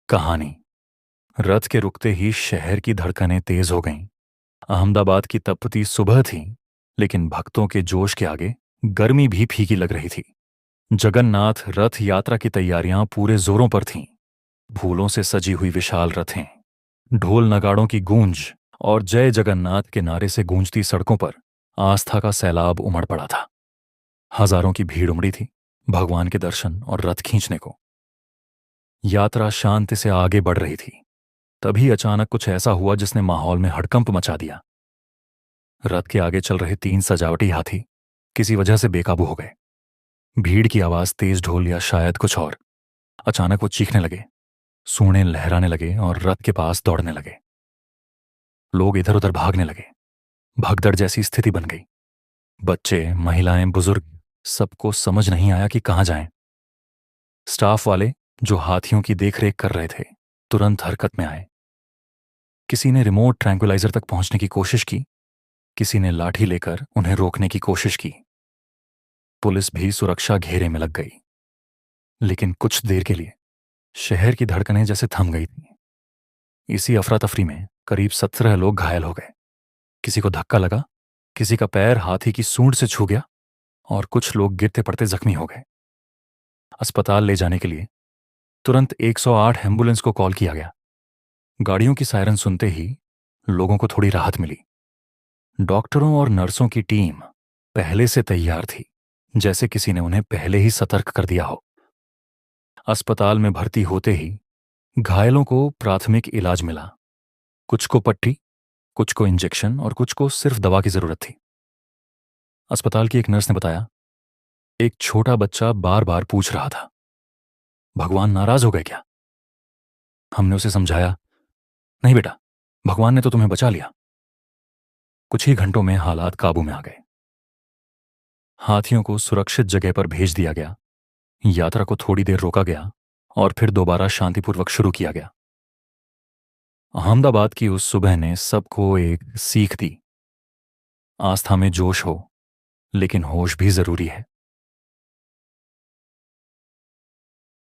कहानी। रथ के रुकते ही शहर की धड़कनें तेज हो गईं। अहमदाबाद की तपती सुबह थी, लेकिन भक्तों के जोश के आगे गर्मी भी फीकी लग रही थी। जगन्नाथ रथ यात्रा की तैयारियां पूरे जोरों पर थीं। फूलों से सजी हुई विशाल रथें, ढोल नगाड़ों की गूंज और जय जगन्नाथ के नारे से गूंजती सड़कों पर आस्था का सैलाब उमड़ पड़ा था। हजारों की भीड़ उमड़ी थी भगवान के दर्शन और रथ खींचने को। यात्रा शांति से आगे बढ़ रही थी, तभी अचानक कुछ ऐसा हुआ जिसने माहौल में हड़कंप मचा दिया। रथ के आगे चल रहे 3 सजावटी हाथी किसी वजह से बेकाबू हो गए। भीड़ की आवाज, तेज ढोल या शायद कुछ और। अचानक वो चीखने लगे, सूंडें लहराने लगे और रथ के पास दौड़ने लगे। लोग इधर उधर भागने लगे। भगदड़ जैसी स्थिति बन गई। बच्चे, महिलाएं, बुजुर्ग, सबको समझ नहीं आया कि कहां जाएं। स्टाफ वाले जो हाथियों की देखरेख कर रहे थे तुरंत हरकत में आए। किसी ने रिमोट ट्रैंक्विलाइजर तक पहुंचने की कोशिश की, किसी ने लाठी लेकर उन्हें रोकने की कोशिश की। पुलिस भी सुरक्षा घेरे में लग गई। लेकिन कुछ देर के लिए शहर की धड़कनें जैसे थम गई थीं। इसी अफरा तफरी में करीब 17 लोग घायल हो गए। किसी को धक्का लगा, किसी का पैर हाथी की सूंड से छू गया और कुछ लोग गिरते पड़ते जख्मी हो गए। अस्पताल ले जाने के लिए तुरंत 108 एम्बुलेंस को कॉल किया गया। गाड़ियों की सायरन सुनते ही लोगों को थोड़ी राहत मिली। डॉक्टरों और नर्सों की टीम पहले से तैयार थी, जैसे किसी ने उन्हें पहले ही सतर्क कर दिया हो। अस्पताल में भर्ती होते ही घायलों को प्राथमिक इलाज मिला। कुछ को पट्टी, कुछ को इंजेक्शन और कुछ को सिर्फ दवा की जरूरत थी। अस्पताल की एक नर्स ने बताया, एक छोटा बच्चा बार बार पूछ रहा था, भगवान नाराज हो गए क्या? हमने उसे समझाया, नहीं बेटा, भगवान ने तो तुम्हें बचा लिया। कुछ ही घंटों में हालात काबू में आ गए। हाथियों को सुरक्षित जगह पर भेज दिया गया। यात्रा को थोड़ी देर रोका गया और फिर दोबारा शांतिपूर्वक शुरू किया गया। अहमदाबाद की उस सुबह ने सबको एक सीख दी। आस्था में जोश हो, लेकिन होश भी जरूरी है।